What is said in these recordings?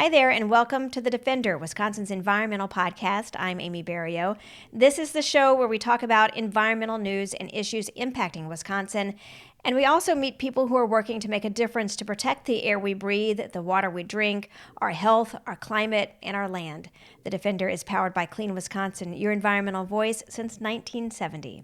Hi there, and welcome to The Defender, Wisconsin's environmental podcast. I'm Amy Barrilleaux. This is the show where we talk about environmental news and issues impacting Wisconsin. And we also meet people who are working to make a difference to protect the air we breathe, the water we drink, our health, our climate, and our land. The Defender is powered by Clean Wisconsin, your environmental voice since 1970.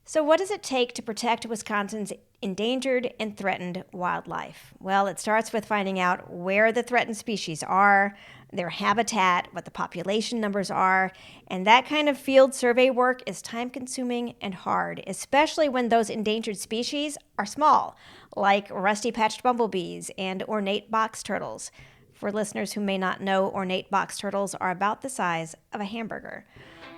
So what does it take to protect Wisconsin's endangered and threatened wildlife? Well, it starts with finding out where the threatened species are, their habitat, what the population numbers are, and that kind of field survey work is time-consuming and hard, especially when those endangered species are small, like rusty-patched bumblebees and ornate box turtles. For listeners who may not know, ornate box turtles are about the size of a hamburger.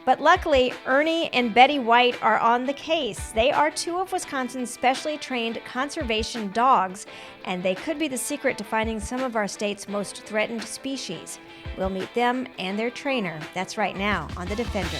But luckily, Ernie and Betty White are on the case. They are two of Wisconsin's specially trained conservation dogs, and they could be the secret to finding some of our state's most threatened species. We'll meet them and their trainer. That's right now on The Defender.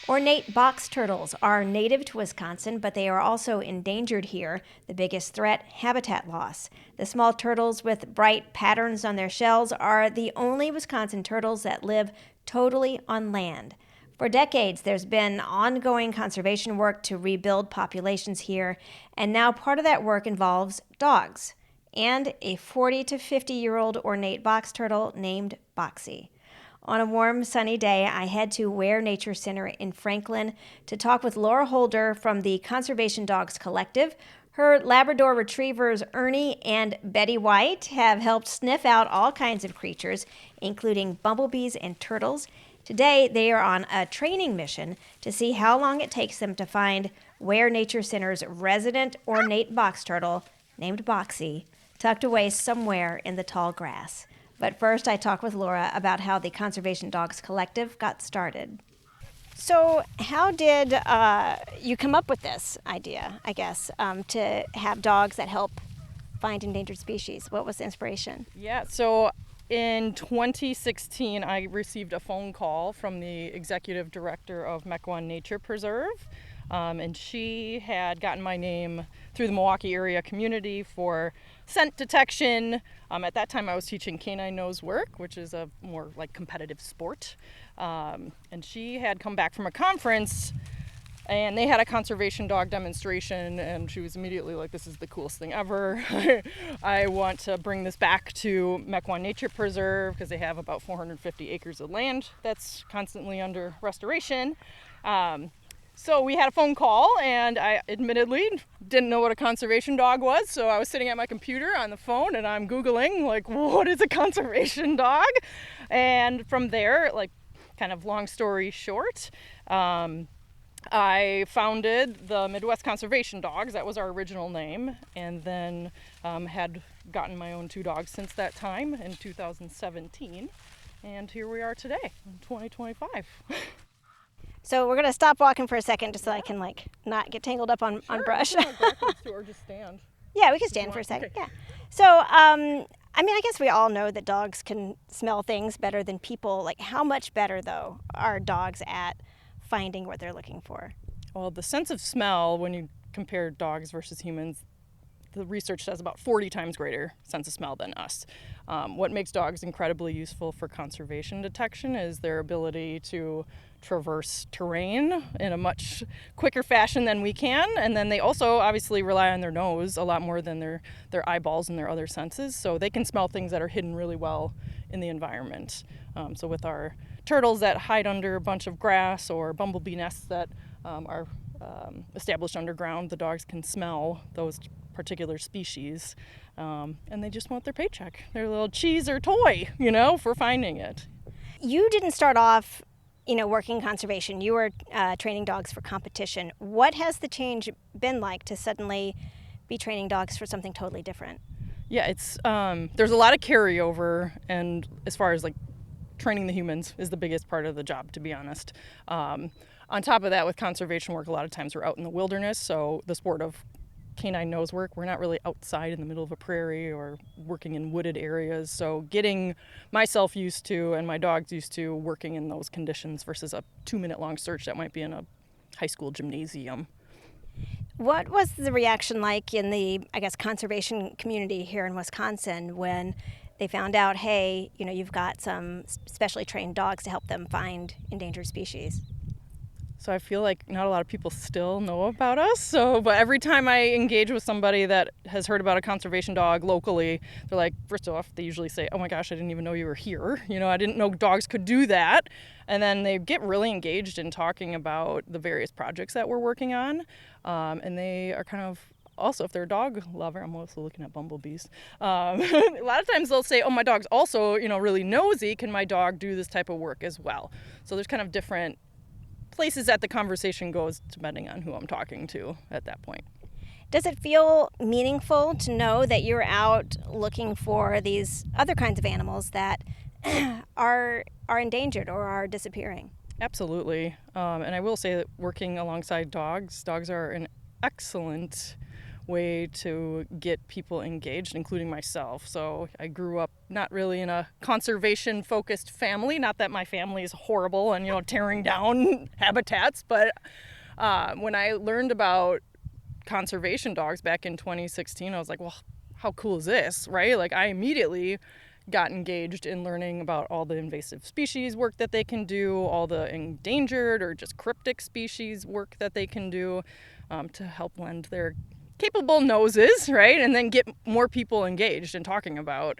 Ornate box turtles are native to Wisconsin, but they are also endangered here. The biggest threat, habitat loss. The small turtles with bright patterns on their shells are the only Wisconsin turtles that live totally on land. For decades, there's been ongoing conservation work to rebuild populations here, and now part of that work involves dogs and a 40 to 50-year-old ornate box turtle named Boxie. On a warm, sunny day, I head to Ware Nature Center in Franklin to talk with Laura Holder from the Conservation Dogs Collective. Her Labrador retrievers, Ernie and Betty White, have helped sniff out all kinds of creatures, including bumblebees and turtles. Today, they are on a training mission to see how long it takes them to find Ware Nature Center's resident ornate box turtle, named Boxie, tucked away somewhere in the tall grass. But first, I talk with Laura about how the Conservation Dogs Collective got started. So how did you come up with this idea, I guess, to have dogs that help find endangered species? What was the inspiration? Yeah, so in 2016, I received a phone call from the executive director of Mequon Nature Preserve, and she had gotten my name through the Milwaukee area community for scent detection. At that time, I was teaching canine nose work, which is a more like competitive sport. And she had come back from a conference, and they had a conservation dog demonstration, and she was immediately like, this is the coolest thing ever. I want to bring this back to Mequon Nature Preserve because they have about 450 acres of land that's constantly under restoration. So we had a phone call, and I admittedly didn't know what a conservation dog was, so I was sitting at my computer on the phone, and I'm Googling, like, what is a conservation dog? And from there, like, kind of long story short, I founded the Midwest Conservation Dogs. That was our original name, and then had gotten my own two dogs since that time in 2017, and here we are today in 2025. So we're going to stop walking for a second just so I can, not get tangled up on brush. Sure, backwards too, or just stand. Yeah, we can stand for a second, okay. Yeah. So, I guess we all know that dogs can smell things better than people. Like, how much better, though, are dogs at finding what they're looking for? Well, the sense of smell, when you compare dogs versus humans, the research says about 40 times greater sense of smell than us. What makes dogs incredibly useful for conservation detection is their ability to traverse terrain in a much quicker fashion than we can, and then they also obviously rely on their nose a lot more than their eyeballs and their other senses, so they can smell things that are hidden really well in the environment. So with our turtles that hide under a bunch of grass or bumblebee nests that are established underground, the dogs can smell those particular species, and they just want their paycheck, their little cheese or toy, for finding it. You didn't start off, working conservation. You were training dogs for competition. What has the change been like to suddenly be training dogs for something totally different? Yeah, it's there's a lot of carryover, and as far as training the humans is the biggest part of the job, to be honest. On top of that, with conservation work, a lot of times we're out in the wilderness, so the sport of canine nose work, we're not really outside in the middle of a prairie or working in wooded areas. So getting myself used to and my dogs used to working in those conditions versus a 2-minute long search that might be in a high school gymnasium. What was the reaction like in the, I guess, conservation community here in Wisconsin when they found out, hey, you've got some specially trained dogs to help them find endangered species? So I feel like not a lot of people still know about us. But every time I engage with somebody that has heard about a conservation dog locally, they're like, first off, they usually say, oh my gosh, I didn't even know you were here. I didn't know dogs could do that. And then they get really engaged in talking about the various projects that we're working on. And they are kind of, also, if they're a dog lover, I'm also looking at bumblebees. A lot of times they'll say, oh, my dog's also, really nosy. Can my dog do this type of work as well? So there's kind of different places that the conversation goes depending on who I'm talking to at that point. Does it feel meaningful to know that you're out looking for these other kinds of animals that are endangered or are disappearing? Absolutely. And I will say that working alongside dogs are an excellent way to get people engaged, including myself. So I grew up not really in a conservation focused family, not that my family is horrible and tearing down habitats, but when I learned about conservation dogs back in 2016, I was like, well, how cool is this, right? Like I immediately got engaged in learning about all the invasive species work that they can do, all the endangered or just cryptic species work that they can do to help lend their capable noses, right? And then get more people engaged in talking about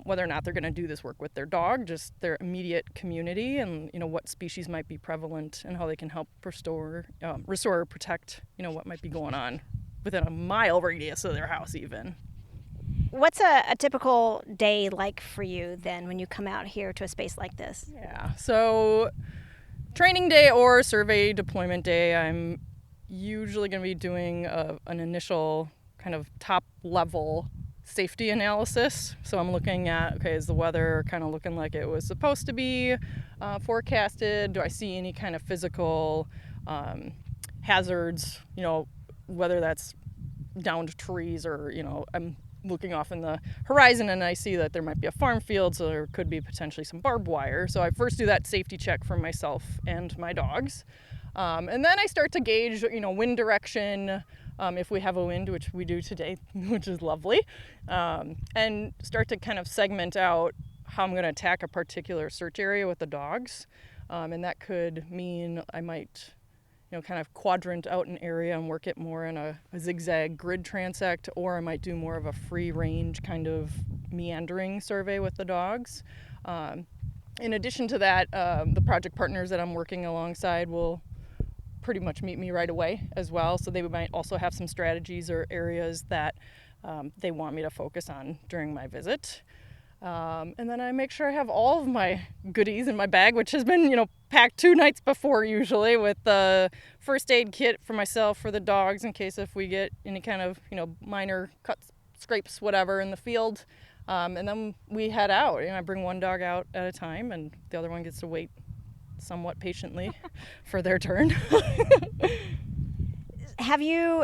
whether or not they're going to do this work with their dog, just their immediate community, and what species might be prevalent and how they can help restore or protect what might be going on within a mile radius of their house even. What's a typical day like for you then when you come out here to a space like this? Yeah, so training day or survey deployment day, I'm usually going to be doing an initial kind of top level safety analysis. So I'm looking at, okay, is the weather kind of looking like it was supposed to be forecasted? Do I see any kind of physical hazards, whether that's downed trees or, I'm looking off in the horizon and I see that there might be a farm field, so there could be potentially some barbed wire. So I first do that safety check for myself and my dogs. And then I start to gauge, wind direction, if we have a wind, which we do today, which is lovely, and start to kind of segment out how I'm going to attack a particular search area with the dogs. And that could mean I might, kind of quadrant out an area and work it more in a zigzag grid transect, or I might do more of a free range kind of meandering survey with the dogs. In addition to that, the project partners that I'm working alongside will pretty much meet me right away as well. So they might also have some strategies or areas that they want me to focus on during my visit. And then I make sure I have all of my goodies in my bag, which has been, packed 2 nights before usually, with the first aid kit for myself, for the dogs, in case if we get any kind of, minor cuts, scrapes, whatever in the field. And then we head out. I bring one dog out at a time, and the other one gets to wait somewhat patiently for their turn. Have you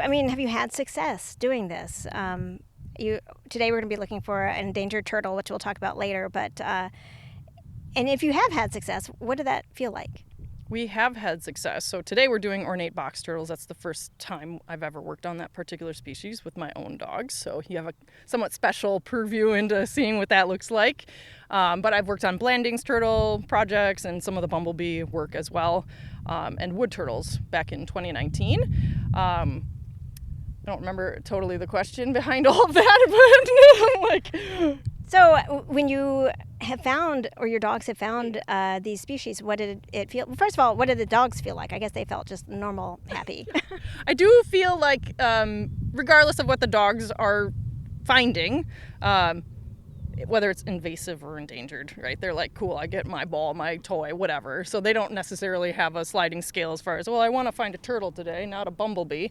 had success doing this? Today we're going to be looking for an endangered turtle, which we'll talk about later. But and if you have had success, what did that feel like? We have had success. So today we're doing ornate box turtles. That's the first time I've ever worked on that particular species with my own dogs. So you have a somewhat special purview into seeing what that looks like. But I've worked on Blanding's turtle projects and some of the bumblebee work as well, and wood turtles back in 2019. I don't remember totally the question behind all of that, but So when you have found, or your dogs have found these species, what did it feel? First of all, what did the dogs feel like? I guess they felt just normal, happy. I do feel like, regardless of what the dogs are finding, whether it's invasive or endangered, right? They're like, cool, I get my ball, my toy, whatever. So they don't necessarily have a sliding scale as far as, well, I want to find a turtle today, not a bumblebee.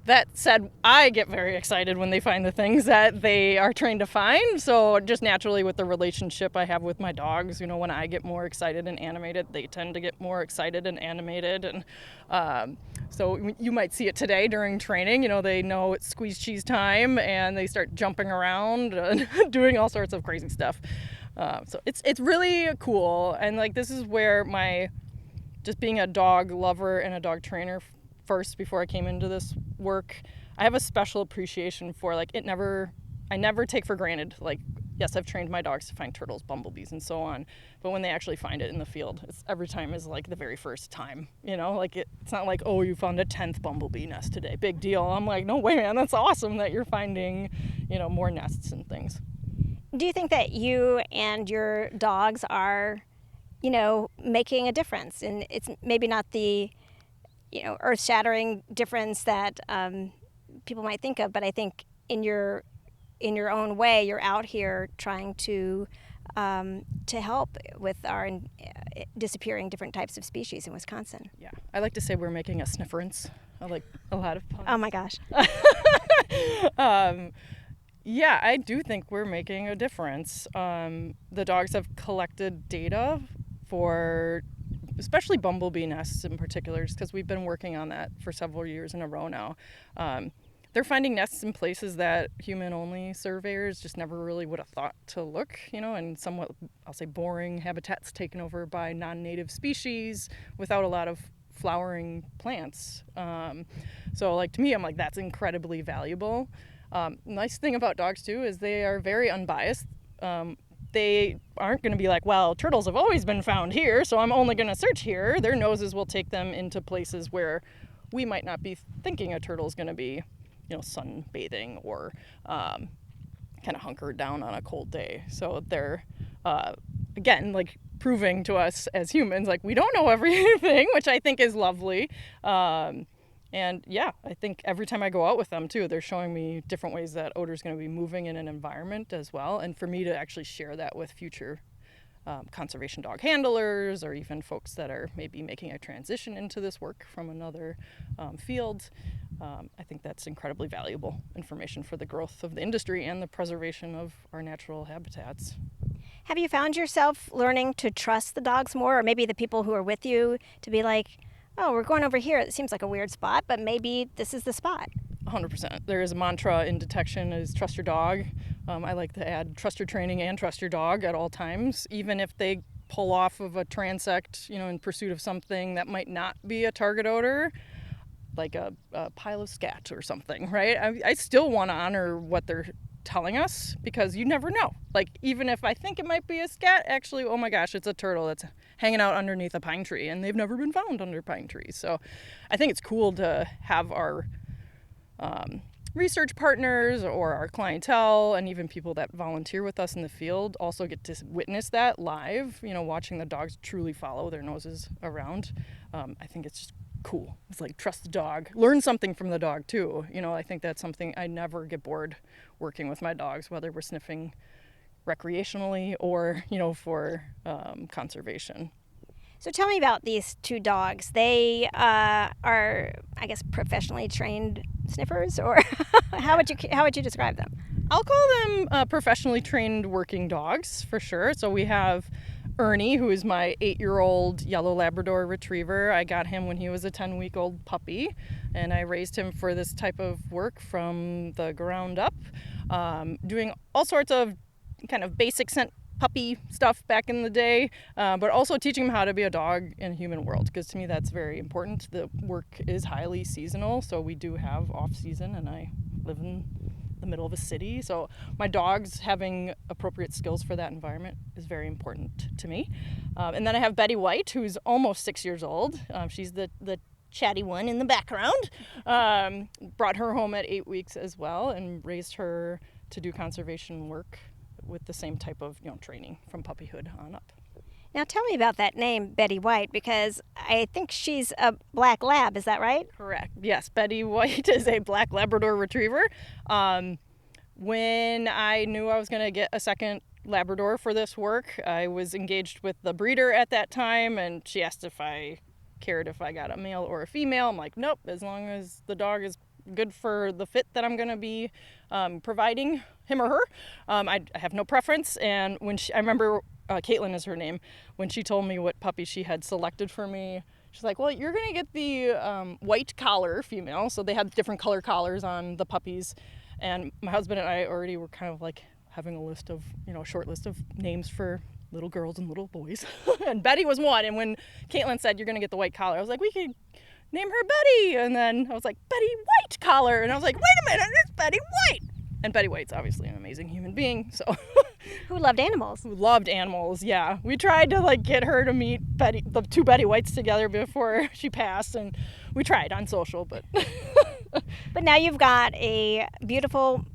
That said, I get very excited when they find the things that they are trained to find. So just naturally with the relationship I have with my dogs, when I get more excited and animated, they tend to get more excited and animated. And so you might see it today during training. They know it's squeeze cheese time and they start jumping around and doing all sorts of crazy stuff. So it's really cool. And like this is where just being a dog lover and a dog trainer first before I came into this work, I have a special appreciation for I never take for granted, yes, I've trained my dogs to find turtles, bumblebees, and so on, but when they actually find it in the field, every time is like the very first time, it's not like, oh, you found a 10th bumblebee nest today, big deal. I'm like, no way, man, that's awesome that you're finding, more nests and things. Do you think that you and your dogs are, making a difference? And it's maybe not the earth-shattering difference that people might think of, but I think in your own way, you're out here trying to help with our disappearing different types of species in Wisconsin. Yeah, I like to say we're making a snifference. I like a lot of puns. Oh my gosh. Yeah, I do think we're making a difference. The dogs have collected data for especially bumblebee nests in particular, just because we've been working on that for several years in a row now. They're finding nests in places that human-only surveyors just never really would have thought to look, and somewhat, I'll say, boring habitats taken over by non-native species without a lot of flowering plants. So, to me, I'm like, that's incredibly valuable. Nice thing about dogs, too, is they are very unbiased. They aren't going to be like, well, turtles have always been found here, so I'm only going to search here. Their noses will take them into places where we might not be thinking a turtle's going to be, sunbathing or kind of hunkered down on a cold day. So they're, again, proving to us as humans, we don't know everything, which I think is lovely. And yeah, I think every time I go out with them too, they're showing me different ways that odor's going to be moving in an environment as well. And for me to actually share that with future conservation dog handlers or even folks that are maybe making a transition into this work from another field, I think that's incredibly valuable information for the growth of the industry and the preservation of our natural habitats. Have you found yourself learning to trust the dogs more, or maybe the people who are with you to be like, oh, we're going over here. It seems like a weird spot, but maybe this is the spot? 100%. There is a mantra in detection is trust your dog. I like to add trust your training and trust your dog at all times, even if they pull off of a transect, in pursuit of something that might not be a target odor, like a pile of scat or something, right? I still want to honor what they're telling us because you never know. Even if I think it might be a scat, actually, oh my gosh, it's a turtle that's hanging out underneath a pine tree and they've never been found under pine trees. So I think it's cool to have our research partners or our clientele and even people that volunteer with us in the field also get to witness that live, watching the dogs truly follow their noses around. I think it's just cool. It's trust the dog, learn something from the dog too. I think that's something I never get bored working with my dogs, whether we're sniffing recreationally or, for conservation. So tell me about these two dogs. They are, I guess, professionally trained sniffers, or how would you describe them? I'll call them professionally trained working dogs for sure. So we have Ernie, who is my 8-year-old yellow Labrador retriever. I got him when he was a 10-week-old puppy, and I raised him for this type of work from the ground up, doing all sorts of kind of basic scent puppy stuff back in the day, but also teaching him how to be a dog in a human world, because to me that's very important. The work is highly seasonal, so we do have off-season, and I live in the middle of a city, so my dogs having appropriate skills for that environment is very important to me. And then I have Betty White, who's almost 6 years old. She's the chatty one in the background. Brought her home at 8 weeks as well and raised her to do conservation work with the same type of training from puppyhood on up. Now tell me about that name, Betty White, because I think she's a black lab, is that right? Correct. Yes, Betty White is a black Labrador retriever. When I knew I was going to get a second Labrador for this work, I was engaged with the breeder at that time, and she asked if I cared if I got a male or a female. I'm like, nope, as long as the dog is good for the fit that I'm going to be providing him or her. I have no preference. And when I remember Caitlin is her name, when she told me what puppy she had selected for me, she's like, well, you're going to get the white collar female. So they had different color collars on the puppies. And my husband and I already were kind of like having a list of, a short list of names for little girls and little boys. And Betty was one. And when Caitlin said, you're going to get the white collar, I was like, we could name her Betty. And then I was like, Betty White collar. And I was like, wait a minute, it's Betty White. And Betty White's obviously an amazing human being, so. Who loved animals. Who loved animals, yeah. We tried to get her to meet the two Betty Whites together before she passed, and we tried on social, but. But now you've got a beautiful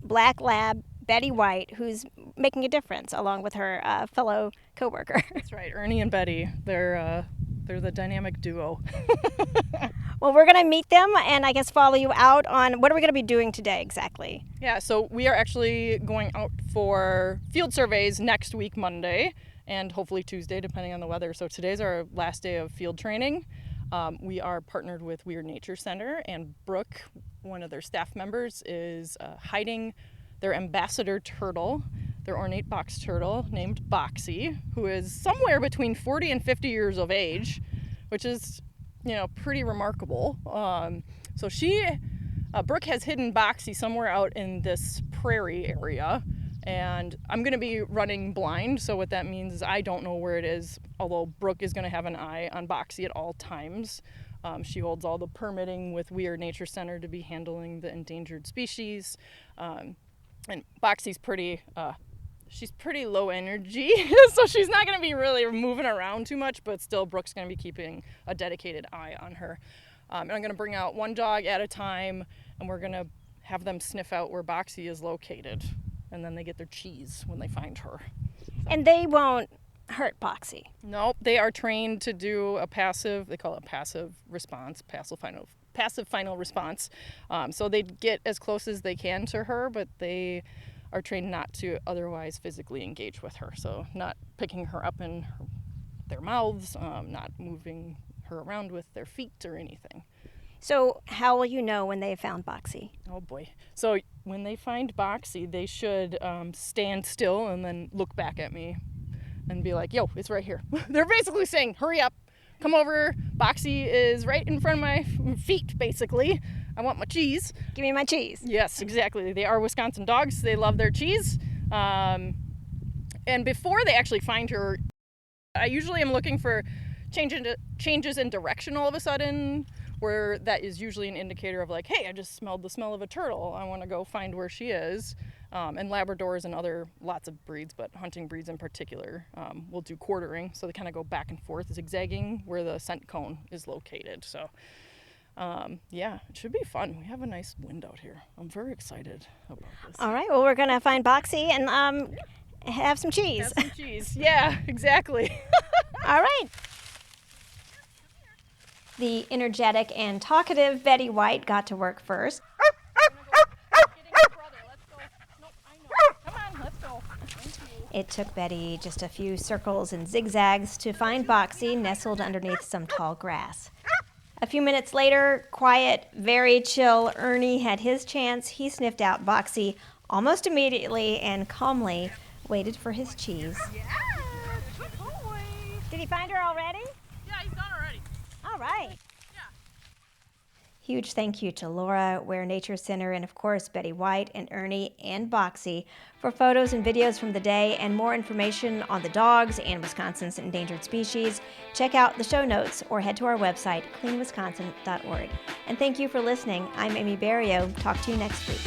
black lab, Betty White, who's making a difference along with her fellow coworker. That's right, Ernie and Betty. They're the dynamic duo. Well, we're going to meet them and I guess follow you out on what are we going to be doing today exactly? Yeah, so we are actually going out for field surveys next week, Monday, and hopefully Tuesday, depending on the weather. So today's our last day of field training. We are partnered with Weird Nature Center, and Brooke, one of their staff members, is hiding their ambassador turtle, their ornate box turtle named Boxie, who is somewhere between 40 and 50 years of age, which is, pretty remarkable. So Brooke has hidden Boxie somewhere out in this prairie area, and I'm going to be running blind, so what that means is I don't know where it is, although Brooke is going to have an eye on Boxie at all times. She holds all the permitting with Weird Nature Center to be handling the endangered species. And Boxie's she's pretty low energy, so she's not going to be really moving around too much, but still Brooke's going to be keeping a dedicated eye on her. And I'm going to bring out one dog at a time, and we're going to have them sniff out where Boxie is located, and then they get their cheese when they find her. And they won't hurt Boxie? Nope, they are trained to do they call it passive response, passive final response. So they get as close as they can to her, but they are trained not to otherwise physically engage with her. So not picking her up in their mouths, not moving her around with their feet or anything. So how will you know when they found Boxie? Oh boy. So when they find Boxie, they should stand still and then look back at me and be like, yo, it's right here. They're basically saying, hurry up, come over. Boxie is right in front of my feet, basically. I want my cheese. Give me my cheese. Yes, exactly. They are Wisconsin dogs. They love their cheese. And before they actually find her, I usually am looking for changes in direction all of a sudden, where that is usually an indicator of hey, I just smelled the smell of a turtle. I want to go find where she is. And Labradors and lots of breeds, but hunting breeds in particular, will do quartering. So they kind of go back and forth, zigzagging where the scent cone is located. So yeah, it should be fun. We have a nice wind out here. I'm very excited about this. All right, well, we're going to find Boxie and have some cheese. Have some cheese. Yeah, exactly. All right. The energetic and talkative Betty White got to work first. It took Betty just a few circles and zigzags to find Boxie nestled underneath some tall grass. A few minutes later, quiet, very chill Ernie had his chance. He sniffed out Boxie almost immediately and calmly waited for his cheese. Yeah, good boy. Did he find her already? Yeah, he's done already. All right. Yeah. Huge thank you to Laura, Weird Nature Center, and of course Betty White and Ernie and Boxie for photos and videos from the day and more information on the dogs and Wisconsin's endangered species. Check out the show notes or head to our website, cleanwisconsin.org. And thank you for listening. I'm Amy Barrilleaux. Talk to you next week.